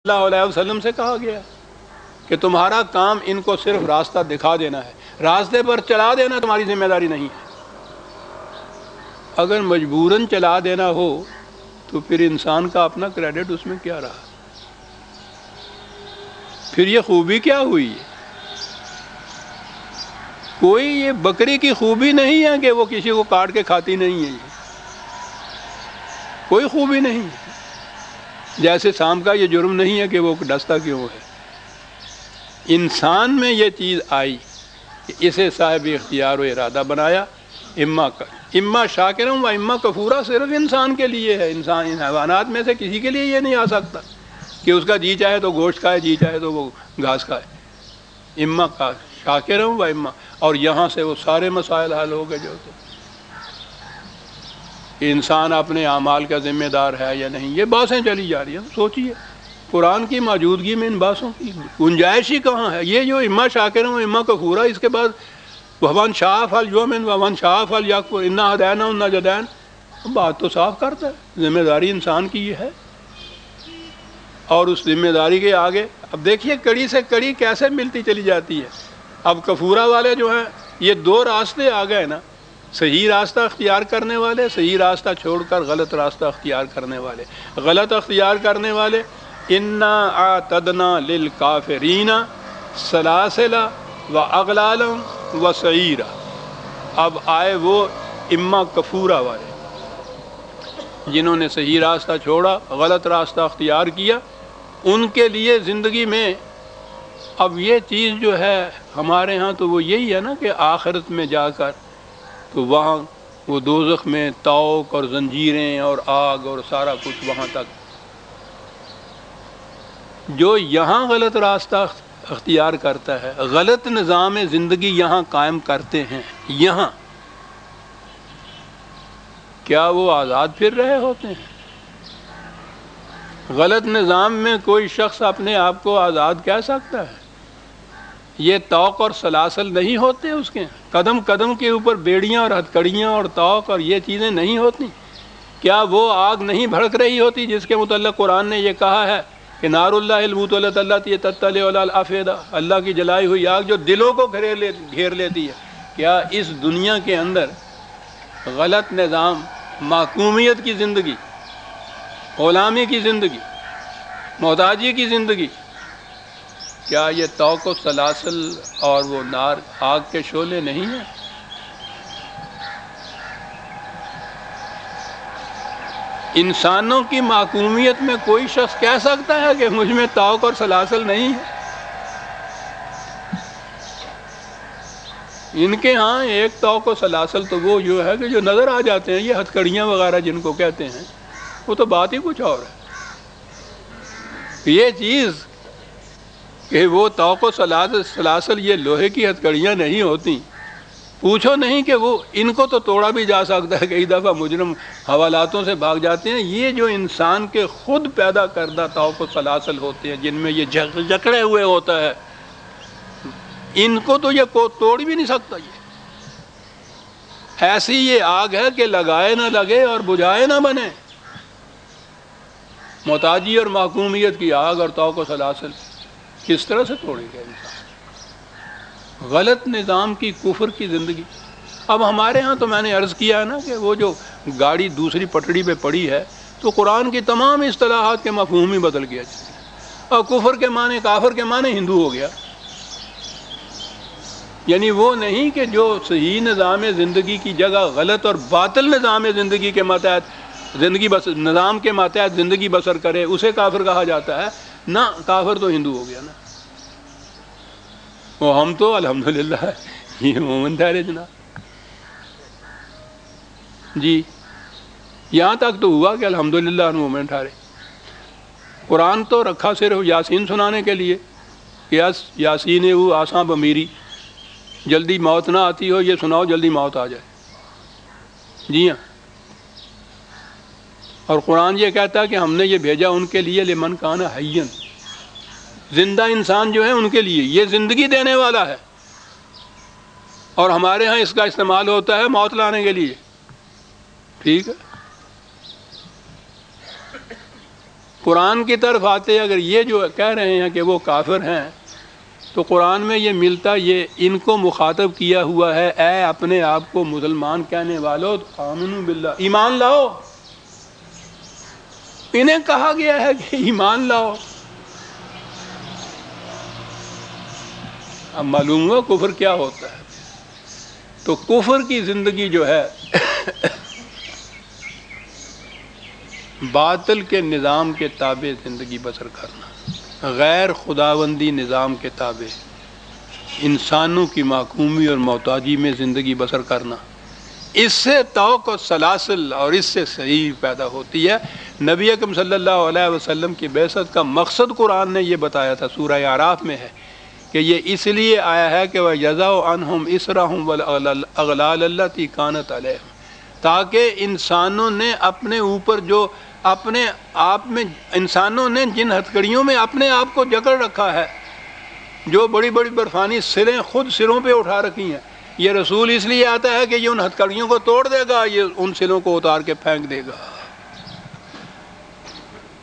اللہ علیہ وسلم سے کہا گیا کہ تمہارا کام ان کو صرف راستہ دکھا دینا ہے، راستے پر چلا دینا تمہاری ذمہ داری نہیں ہے۔ اگر مجبوراً چلا دینا ہو تو پھر انسان کا اپنا کریڈٹ اس میں کیا رہا؟ پھر یہ خوبی کیا ہوئی؟ کوئی یہ بکری کی خوبی نہیں ہے کہ وہ کسی کو کاٹ کے کھاتی نہیں ہے، یہ کوئی خوبی نہیں ہے۔ جیسے سانپ کا یہ جرم نہیں ہے کہ وہ ڈستا کیوں ہے۔ انسان میں یہ چیز آئی کہ اسے صاحب اختیار و ارادہ بنایا، اما شاکرم و اما کفورا صرف انسان کے لیے ہے۔ انسان حیوانات میں سے کسی کے لیے یہ نہیں آ سکتا کہ اس کا جی چاہے تو گوشت کھائے، جی چاہے تو وہ گھاس کھائے۔ اما کا شاکرم و اما، اور یہاں سے وہ سارے مسائل حل ہو گئے جو تھے۔ انسان اپنے اعمال کا ذمہ دار ہے یا نہیں، یہ باتیں چلی جا رہی ہیں۔ سوچئے قرآن کی موجودگی میں ان باتوں کی گنجائش ہی کہاں ہے؟ یہ جو اما شاکر و اما کفورا، اس کے بعد ومن شاء فلیؤمن ومن شاء فلیکفر انا ہدیناہ النجدین، بات تو صاف کرتا ہے، ذمہ داری انسان کی یہ ہے۔ اور اس ذمہ داری کے آگے اب دیکھیے کڑی سے کڑی کیسے ملتی چلی جاتی ہے۔ اب کفورا والے جو ہیں یہ دو راستے آ گئے نا، صحیح راستہ اختیار کرنے والے، صحیح راستہ چھوڑ کر غلط راستہ اختیار کرنے والے۔ غلط اختیار کرنے والے انا اعتدنا للکافرین سلاسل و اغلالا و سعیرا۔ اب آئے وہ اما کفورا والے جنہوں نے صحیح راستہ چھوڑا، غلط راستہ اختیار کیا۔ ان کے لیے زندگی میں اب یہ چیز جو ہے ہمارے ہاں تو وہ یہی ہے نا کہ آخرت میں جا کر تو وہاں وہ دوزخ میں توق اور زنجیریں اور آگ اور سارا کچھ وہاں تک۔ جو یہاں غلط راستہ اختیار کرتا ہے، غلط نظام زندگی یہاں قائم کرتے ہیں، یہاں کیا وہ آزاد پھر رہے ہوتے ہیں؟ غلط نظام میں کوئی شخص اپنے آپ کو آزاد کہہ سکتا ہے؟ یہ توق اور سلاسل نہیں ہوتے اس کے، قدم قدم کے اوپر بیڑیاں اور ہتھکڑیاں اور توق اور یہ چیزیں نہیں ہوتی؟ کیا وہ آگ نہیں بھڑک رہی ہوتی جس کے متعلق قرآن نے یہ کہا ہے کہ نار اللہ الموطلۃ التی تطلع علی الافئدہ، اللہ کی جلائی ہوئی آگ جو دلوں کو گھیر لیتی ہے۔ کیا اس دنیا کے اندر غلط نظام، محکومیت کی زندگی، غلامی کی زندگی، محتاجی کی زندگی، کیا یہ توق و سلاسل اور وہ نار آگ کے شعلے نہیں ہیں؟ انسانوں کی محکومیت میں کوئی شخص کہہ سکتا ہے کہ مجھ میں توق اور سلاسل نہیں ہے؟ ان کے ہاں ایک توق و سلاسل تو وہ جو ہے کہ جو نظر آ جاتے ہیں، یہ ہتھکڑیاں وغیرہ جن کو کہتے ہیں، وہ تو بات ہی کچھ اور ہے۔ یہ چیز کہ وہ توق و سلاسل یہ لوہے کی ہتھکڑیاں نہیں ہوتی، پوچھو نہیں کہ وہ ان کو تو توڑا بھی جا سکتا ہے، کئی دفعہ مجرم حوالاتوں سے بھاگ جاتے ہیں۔ یہ جو انسان کے خود پیدا کردہ توق و سلاسل ہوتے ہیں جن میں یہ جکڑے ہوئے ہوتا ہے، ان کو تو یہ توڑ بھی نہیں سکتا۔ یہ ایسی یہ آگ ہے کہ لگائے نہ لگے اور بجھائے نہ بنے۔ محتاجی اور محکومیت کی آگ اور توق و سلاسل کس طرح سے توڑے گا انسان؟ غلط نظام کی، کفر کی زندگی۔ اب ہمارے ہاں تو میں نے عرض کیا ہے نا کہ وہ جو گاڑی دوسری پٹڑی پہ پڑی ہے تو قرآن کی تمام اصطلاحات کے مفہوم ہی بدل گیا، اور کفر کے معنی، کافر کے معنی ہندو ہو گیا۔ یعنی وہ نہیں کہ جو صحیح نظام زندگی کی جگہ غلط اور باطل نظام زندگی کے ماتحت نظام کے ماتحت زندگی بسر کرے اسے کافر کہا جاتا ہے، نہ، کافر تو ہندو ہو گیا نا۔ وہ ہم تو الحمدللہ یہ مومن ٹھہرے جناب جی، یہاں تک تو ہوا کہ الحمدللہ ہم مومن ٹھہرے۔ قرآن تو رکھا صرف یاسین سنانے کے لیے کہ یاسین وہ آساں بمیری، جلدی موت نہ آتی ہو یہ سناؤ جلدی موت آ جائے۔ جی ہاں، اور قرآن یہ کہتا ہے کہ ہم نے یہ بھیجا ان کے لیے لمن کان حیًّا، زندہ انسان جو ہے ان کے لیے، یہ زندگی دینے والا ہے۔ اور ہمارے ہاں اس کا استعمال ہوتا ہے موت لانے کے لیے، ٹھیک ہے؟ قرآن کی طرف آتے اگر یہ جو کہہ رہے ہیں کہ وہ کافر ہیں تو قرآن میں یہ ملتا، یہ ان کو مخاطب کیا ہوا ہے، اے اپنے آپ کو مسلمان کہنے والو آمنو باللہ، ایمان لاؤ. انہیں کہا گیا ہے کہ ایمان لاؤ. اب معلوم ہوا کفر کیا ہوتا ہے. تو کفر کی زندگی جو ہے باطل کے نظام کے تابع زندگی بسر کرنا، غیر خداوندی نظام کے تابع انسانوں کی محکومی اور محتاجی میں زندگی بسر کرنا، اس سے توق و سلاسل اور اس سے صحیح پیدا ہوتی ہے. نبی اکرم صلی اللہ علیہ وسلم کی بعثت کا مقصد قرآن نے یہ بتایا تھا، سورہ اعراف میں ہے کہ یہ اس لیے آیا ہے کہ وَيَضَعُ عَنْهُمْ إِصْرَهُمْ وَالْأَغْلَالَ الَّتِي كَانَتْ عَلَيْهِمْ، تاکہ انسانوں نے اپنے اوپر جو اپنے آپ میں انسانوں نے جن ہتھکڑیوں میں اپنے آپ کو جکڑ رکھا ہے، جو بڑی بڑی برفانی سریں خود سروں پہ اٹھا رکھی ہیں، یہ رسول اس لیے آتا ہے کہ یہ ان ہتھکڑیوں کو توڑ دے گا، یہ ان سروں کو اتار کے پھینک دے گا.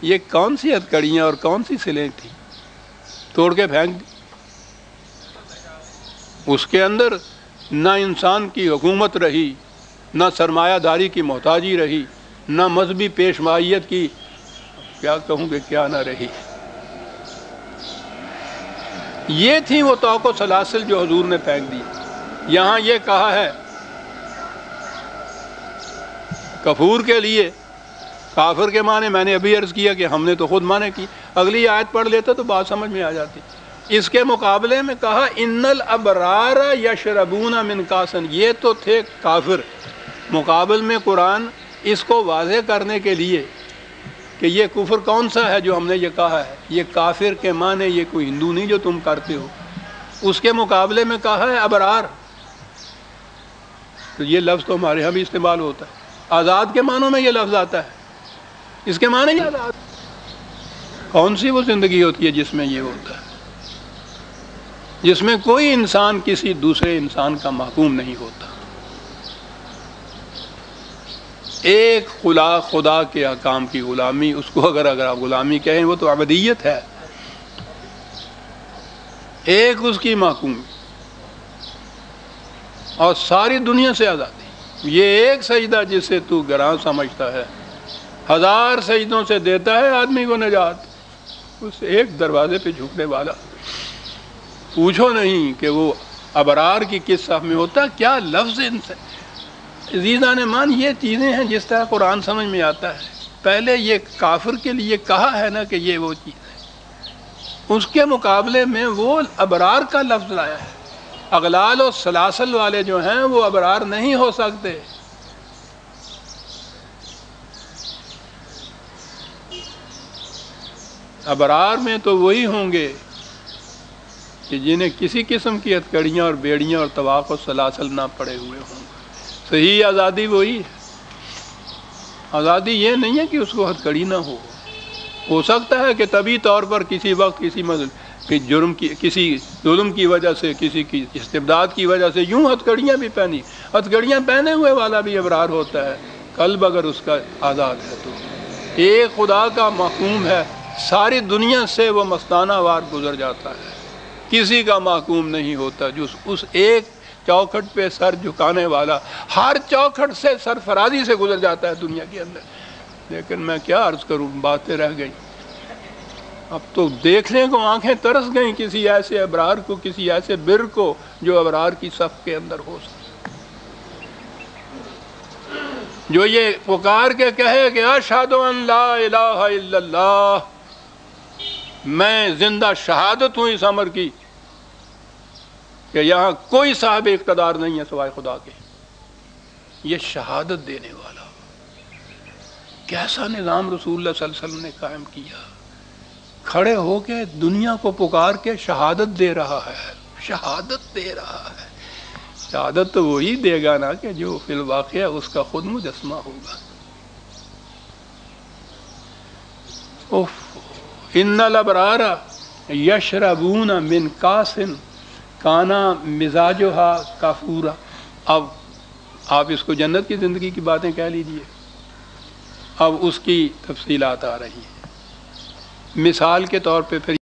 یہ کون سی ہتھکڑیاں اور کون سی سلیں تھیں توڑ کے پھینک دی؟ اس کے اندر نہ انسان کی حکومت رہی، نہ سرمایہ داری کی محتاجی رہی، نہ مذہبی پیشمائیت کی کیا کہوں گے کیا نہ رہی. یہ تھی وہ توق و سلاسل جو حضور نے پھینک دی. یہاں یہ کہا ہے کفور کے لیے، کافر کے معنی میں نے ابھی عرض کیا کہ ہم نے تو خود معنی کی، اگلی آیت پڑھ لیتے تو بات سمجھ میں آ جاتی. اس کے مقابلے میں کہا ان الابرار یشربون من کاسن، یہ تو تھے کافر. مقابل میں قرآن اس کو واضح کرنے کے لیے کہ یہ کفر کون سا ہے جو ہم نے یہ کہا ہے، یہ کافر کے معنی یہ کوئی ہندو نہیں جو تم کرتے ہو، اس کے مقابلے میں کہا ہے ابرار. تو یہ لفظ تو ہمارے ہاں بھی استعمال ہوتا ہے، آزاد کے معنوں میں یہ لفظ آتا ہے، اس کے معنی یہ آزاد. کون سی وہ زندگی ہوتی ہے جس میں یہ ہوتا ہے، جس میں کوئی انسان کسی دوسرے انسان کا محکوم نہیں ہوتا، ایک خدا کے احکام کی غلامی، اس کو اگر آپ غلامی کہیں وہ تو عبدیت ہے، ایک اس کی محکومی اور ساری دنیا سے آزادی. یہ ایک سجدہ جسے تو گراں سمجھتا ہے 1000 سجدوں سے دیتا ہے آدمی کو نجات. اس ایک دروازے پہ جھکنے والا، پوچھو نہیں کہ وہ ابرار کی کس صف میں ہوتا. کیا لفظ ان سے عزیزان مان، یہ چیزیں ہیں جس طرح قرآن سمجھ میں آتا ہے. پہلے یہ کافر کے لیے کہا ہے نا کہ یہ وہ چیز ہے، اس کے مقابلے میں وہ ابرار کا لفظ لایا ہے. اغلال و سلاسل والے جو ہیں وہ ابرار نہیں ہو سکتے. ابرار میں تو وہی ہوں گے کہ جنہیں کسی قسم کی ہتھکڑیاں اور بیڑیاں اور طواق و سلاسل نہ پڑے ہوئے ہوں. صحیح آزادی وہی ہے. آزادی یہ نہیں ہے کہ اس کو ہتھکڑی نہ ہو سکتا ہے کہ طبی طور پر کسی وقت کسی جرم کی، کسی ظلم کی وجہ سے، کسی کی استبداد کی وجہ سے یوں ہتھکڑیاں بھی پہنی، ہتھکڑیاں پہنے ہوئے والا بھی ابرار ہوتا ہے. قلب اگر اس کا آزاد ہے تو ایک خدا کا محکوم ہے، ساری دنیا سے وہ مستانہ وار گزر جاتا ہے، کسی کا محکوم نہیں ہوتا. جو اس ایک چوکھٹ پہ سر جھکانے والا ہر چوکھٹ سے سرفرازی سے گزر جاتا ہے دنیا کے اندر. لیکن میں کیا عرض کروں، باتیں رہ گئی. اب تو دیکھنے کو آنکھیں ترس گئیں کسی ایسے ابرار کو، کسی ایسے بر کو جو ابرار کی صف کے اندر ہو سکے، جو یہ پکار کے کہے کہ اشہد ان لا الہ الا اللہ، میں زندہ شہادت ہوں اس امر کی کہ یہاں کوئی صاحب اقتدار نہیں ہے سوائے خدا کے. یہ شہادت دینے والا کیسا نظام رسول اللہ صلی اللہ علیہ وسلم نے قائم کیا. کھڑے ہو کے دنیا کو پکار کے شہادت دے رہا ہے، شہادت دے رہا ہے. شہادت تو وہی دے گا نا کہ جو فی الواقع اس کا خود مجسمہ ہوگا. ان الابرار یشربون من کاس کانا مزاجھا کافورا. اب آپ اس کو جنت کی زندگی کی باتیں کہہ لیجئے، اب اس کی تفصیلات آ رہی ہیں. مثال کے طور پہ پھر